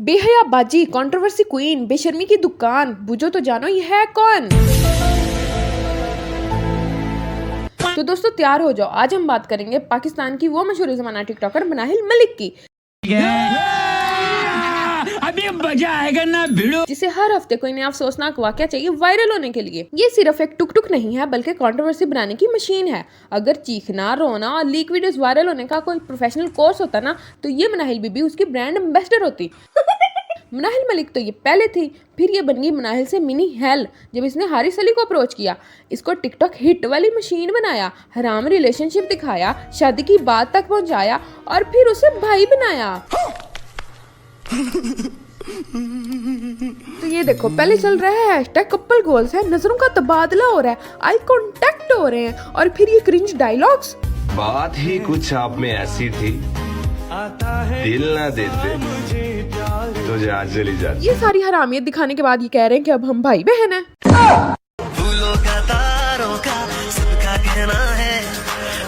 बेहया बाजी, controversy queen, बेशर्मी की दुकान, बुझो तो जानो ये है कौन। तो दोस्तों तैयार हो जाओ, आज हम बात करेंगे पाकिस्तान की वो मशहूर ज़माना टिकटॉकर मनाहिल मलिक की। अभी मजा आएगा ना भिड़ो, जिसे हर हफ्ते कोई नया अफसोसनाक वाकया चाहिए वायरल होने के लिए। ये सिर्फ एक टुक टुक नहीं है बल्कि कंट्रोवर्सी बनाने की मशीन है। अगर चीखना, रोना और लीक वीडियोस वायरल होने का कोई प्रोफेशनल कोर्स होता ना तो ये मनाहिल बीबी उसकी ब्रांड एम्बेसडर होती। मनाहिल मलिक तो ये पहले थी, फिर ये बन गई मनाहिल से मिनी हेल जब इसने हारिस अली को अप्रोच किया। इसको टिकटॉक हिट वाली मशीन बनाया, हराम रिलेशनशिप दिखाया, शादी की बात तक पहुंचाया और फिर उसे भाई बनाया। तो ये देखो, पहले चल रहा है हैशटैग कपल गोल्स है, नजरों का तबादला हो रहा है, आई कांटेक्ट हो रहे हैं और फिर ये क्रिंज डायलॉग्स। बात ही कुछ आप में ऐसी थी, दिल ना देते तो जान चली जाती। ये सारी हरामियत दिखाने के बाद ये कह रहे हैं कि अब हम भाई बहन हैं। फूलों का तारों का सबका कहना है,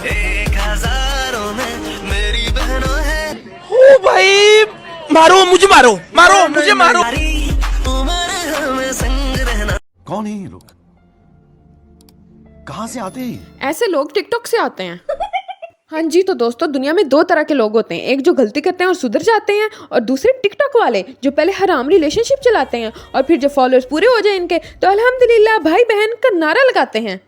1000 में मेरी बहनों है। ओ भाई मारो मुझे, मारो मुझे, मारो। उम्र हमें संग रहना। कौन है ये लोग? कहाँ से आते हैं? ऐसे लोग टिकटॉक से आते हैं। हाँ जी, तो दोस्तों दुनिया में दो तरह के लोग होते हैं, एक जो गलती करते हैं और सुधर जाते हैं और दूसरे टिकटॉक वाले जो पहले हराम रिलेशनशिप चलाते हैं और फिर जब फॉलोअर्स पूरे हो जाए इनके तो अल्हम्दुलिल्लाह भाई बहन का नारा लगाते हैं।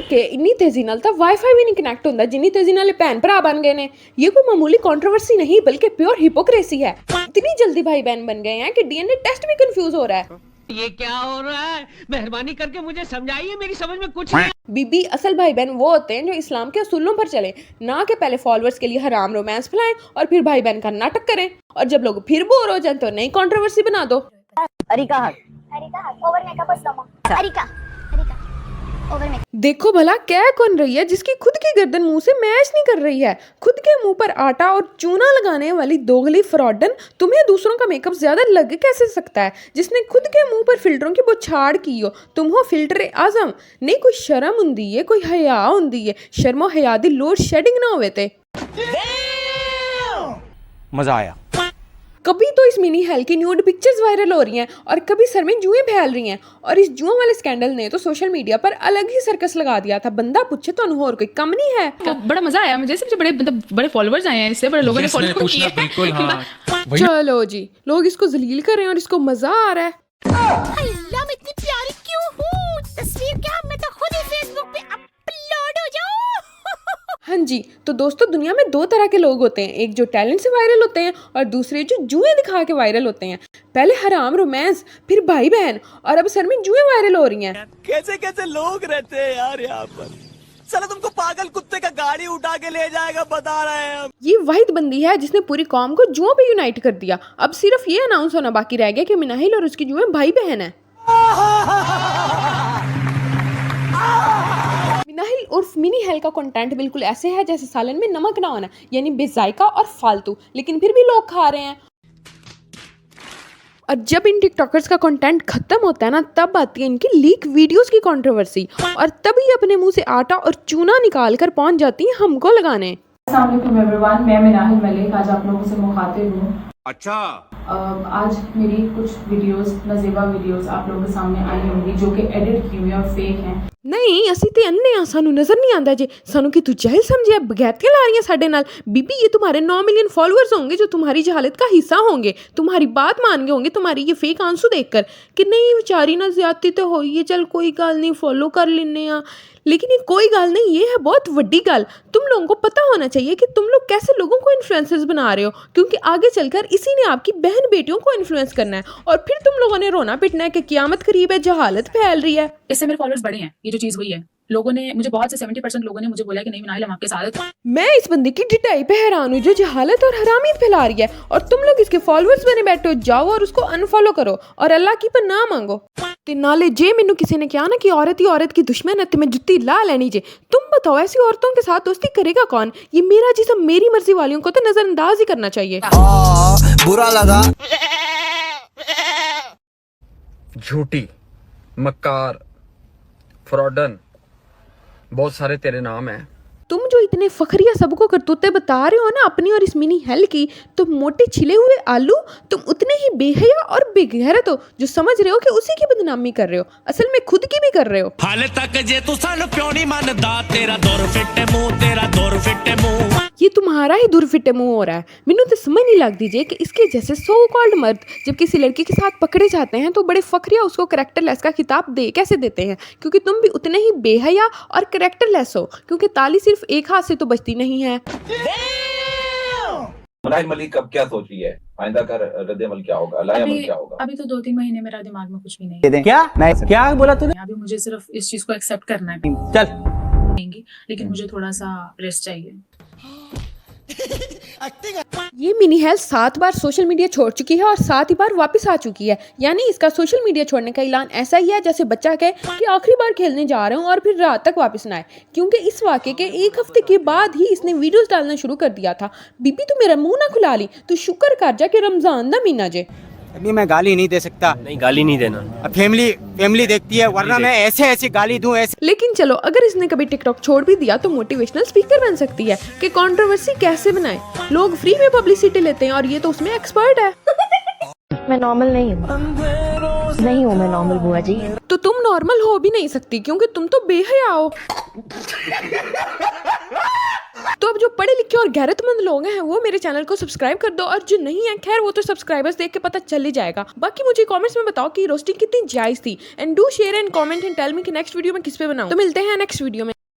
के इन्नी तेजी नाल ਤਾਂ वाईफाई भी नहीं कनेक्ट ਹੁੰਦਾ जिन्नी तेजी नाल भैन भरा बन गए ने। ये कोई मामूली कंट्रोवर्सी नहीं बल्कि प्योर हिपोक्रेसी है। इतनी जल्दी भाई बहन बन गए हैं कि डीएनए टेस्ट भी कंफ्यूज हो रहा है। ये क्या हो रहा है? मेहरबानी करके मुझे समझाइए, मेरी समझ में कुछ नहीं। बीबी असल भाई बहन वो होते हैं जो इस्लाम के असूलों पर चले, ना कि पहले फॉलोअर्स के लिए हराम रोमांस फैलाएं और फिर भाई बहन का नाटक करें और जब लोग फिर बोर हो जाएं तो नई कंट्रोवर्सी बना दो। Areca over makeup areca over makeup. देखो भला क्या कौन रही है जिसकी खुद की गर्दन मुंह से मैच नहीं कर रही है। खुद के मुंह पर आटा और चूना लगाने वाली दोगली फ्रॉडन तुम्हें दूसरों का मेकअप ज्यादा लग कैसे सकता है। जिसने खुद के मुंह पर फिल्टरों की बौछार की हो, तुम हो फिल्टर आजम। नहीं कोई शर्म हुंदी है, कोई हया हुंदी है, शर्मो हया दी लोड शेडिंग ना होवे ते। मजा आया। कभी तो इस मिनी हेल की न्यूड पिक्चर्स वायरल हो रही हैं और कभी सर में जुएं फैल रही हैं और इस जुओं वाले स्कैंडल ने तो सोशल मीडिया पर अलग ही सर्कस लगा दिया था। बंदा पूछे तो और कोई कम नहीं है। बड़ा मजा आया मुझे, सबसे बड़े मतलब बड़े फॉलोअर्स आए हैं, इससे बड़े लोगों ने फॉलो किया। बिल्कुल हाँ। चलो जी, लोग इसको जलील कर रहे हैं और इसको मजा आ रहा है। अल्लाह मैं इतनी प्यारी क्यों हूँ? तस्वीर क्या, मैं तो खुद ही फेसबुक पे अपलोड हो जाऊँ। हाँ जी, तो दोस्तों दुनिया में दो तरह के लोग होते हैं, एक जो टैलेंट से वायरल होते हैं और दूसरे जो जुएं दिखा के वायरल होते हैं। पहले हराम रोमांस, फिर भाई बहन और अब सर में जुएं वायरल हो रही हैं। कैसे कैसे लोग रहते हैं यार यहाँ पर। चलो तुमको पागल कुत्ते का गाड़ी उठा के ले जाएगा, बता रहे हैं हम। ये वाहिद बंदी है जिसने पूरी कौम को जुओं पे यूनाइट कर दिया। अब सिर्फ ये अनाउंस होना बाकी रह गया कि मनाहिल और उसकी जुएं भाई बहन है। मनाहिल उर्फ मिनी हेल का कंटेंट बिल्कुल ऐसे है जैसे सालन में नमक ना होना, यानी बेजायका और फालतू, लेकिन फिर भी लोग खा रहे हैं। और जब इन टिकटॉकर्स का कंटेंट खत्म होता है ना तब आती है इनकी लीक वीडियोस की कंट्रोवर्सी और तभी अपने मुंह से आटा और चूना निकाल कर पहुंच जाती हैं हमको लगाने। अस्सलाम वालेकुम एवरीवन, मैं मनाहिल मलिक आज आप लोगों से मुखातिब हूँ। अच्छा, आज मेरी कुछ वीडियोस, नज़ीबा वीडियोस आप लोगों के सामने आई होंगी जो कि एडिट की हुई और फेक हैं। नहीं ਅਸੀਂ ਤੇ ਅੰਨੇ ਆ, ਸਾਨੂੰ ਨਜ਼ਰ नहीं आंदा जे ਸਾਨੂੰ कि तू जाहिल समझे बगैरतियां ला रही हैं साडे नाल। बीबी ये तुम्हारे 9 मिलियन फॉलोअर्स होंगे जो तुम्हारी जहालत का हिस्सा होंगे, तुम्हारी बात मान गए होंगे तुम्हारी ये फेक आंसू देखकर कि नहीं बेचारी ना ज्यादती तो होई है, चल कोई गल नहीं फॉलो कर लेने आ। लेकिन ये कोई गल नहीं, ये है बहुत वड्डी गल। तुम लोगों को पता होना चाहिए कि तुम लोग कैसे लोगों को इन्फ्लुएंसर्स बना रहे हो, क्योंकि आगे चलकर इसी ने आपकी बहन बेटियों को इन्फ्लुएंस करना है और फिर तुम लोगों ने रोना पिटना है कि क़यामत करीब है, जहालत फैल रही है। इससे मेरे फॉलोअर्स बढ़े हैं, ये जो चीज हुई है। लोगों ने मुझे बहुत से 70% लोगों ने मुझे बोला कि नहीं मनाहिल हम आपके साथ हैं। मैं इस बंदी की डिटाई पे हैरान हूँ जो जहालत और हरामियत फैला रही है और तुम लोग इसके फॉलोअर्स बने बैठे हो। जाओ और उसको अनफॉलो करो और अल्लाह की पर ना मांगो। ते नाले जे मैनू किसी ने कहा ना कि औरत ही औरत की दुश्मन है तो मैं जुत्ती ला लेनी जे। तुम बताओ ऐसी औरतों के साथ दोस्ती करेगा कौन? ये मेरा जिस्म मेरी मर्जी वालियों को तो नजरअंदाज ही करना चाहिए। बुरा लगा। झूठी, मक्कार, फ्रॉडन, बहुत सारे तेरे नाम हैं। तुम जो इतने फखरिया सबको करतूतें बता रहे हो ना अपनी और इस मिनी हेल की, तुम मोटे छिले हुए आलू, तुम उतने ही बेहया और बेगैरत हो जो समझ रहे हो कि उसी की बदनामी कर रहे हो, असल में खुद की भी कर रहे हो। हाले तक जे तू सन प्यो नहीं मनदा, तेरा दौर फिटे मुंह, तेरा दौर फिटे मुंह। ये तुम्हारा ही दुर्फिटे मुंह हो रहा है। मैनू तो समझ नहीं लगती जे कि इसके जैसे सो कॉल्ड मर्द जब किसी लड़की के साथ पकड़े जाते हैं तो बड़े फखरिया उसको करेक्टरलेस का खिताब दे कैसे देते हैं, क्योंकि तुम भी उतने ही बेहया और करेक्टरलेस हो, क्योंकि ताली सिर्फ एक हाथ से तो बचती नहीं है। मुनाहिद मलिक अब क्या सोच रही है, आइंदा का रद्द-ए-अमल क्या होगा, अमल क्या होगा? अभी तो 2-3 महीने मेरा दिमाग में कुछ भी नहीं क्या बोला तूने? अभी मुझे सिर्फ इस चीज को एक्सेप्ट करना है, चल लेकिन मुझे थोड़ा सा रेस्ट चाहिए। ये मिनी हेल 7 बार सोशल मीडिया छोड़ चुकी है और 7 ही बार वापस आ चुकी है, यानी इसका सोशल मीडिया छोड़ने का ऐलान ऐसा ही है जैसे बच्चा कहे कि आखिरी बार खेलने जा रहा हूँ और फिर रात तक वापस ना आए, क्योंकि इस वाक़े के 1 हफ्ते के बाद ही इसने वीडियोस डालना शुरू कर दिया था। बीबी तू मेरा मुंह ना खुला ली, तू शुक्र कर जा कि रमजान दा महीना जे। अभी मैं गाली नहीं दे सकता, नहीं गाली नहीं देना, अब फैमिली देखती है, वरना मैं ऐसे गाली दूं ऐसे। लेकिन चलो अगर इसने कभी टिकटॉक छोड़ भी दिया तो मोटिवेशनल स्पीकर बन सकती है कि कंट्रोवर्सी कैसे बनाए। लोग फ्री में पब्लिसिटी लेते हैं और ये तो उसमें एक्सपर्ट है। मैं नॉर्मल नहीं हूँ मैं नॉर्मल बुआ जी। तो तुम नॉर्मल हो भी नहीं सकती क्योंकि तुम तो बेहया हो। तो अब जो पढ़े लिखे और गैरतमंद लोग हैं वो मेरे चैनल को सब्सक्राइब कर दो, और जो नहीं है खैर वो तो सब्सक्राइबर्स देख के पता चल ही जाएगा। बाकी मुझे कमेंट्स में बताओ कि रोस्टिंग कितनी जायज थी, and do share and comment and tell me कि नेक्स्ट वीडियो में किस पे बनाऊं। तो मिलते हैं नेक्स्ट वीडियो में।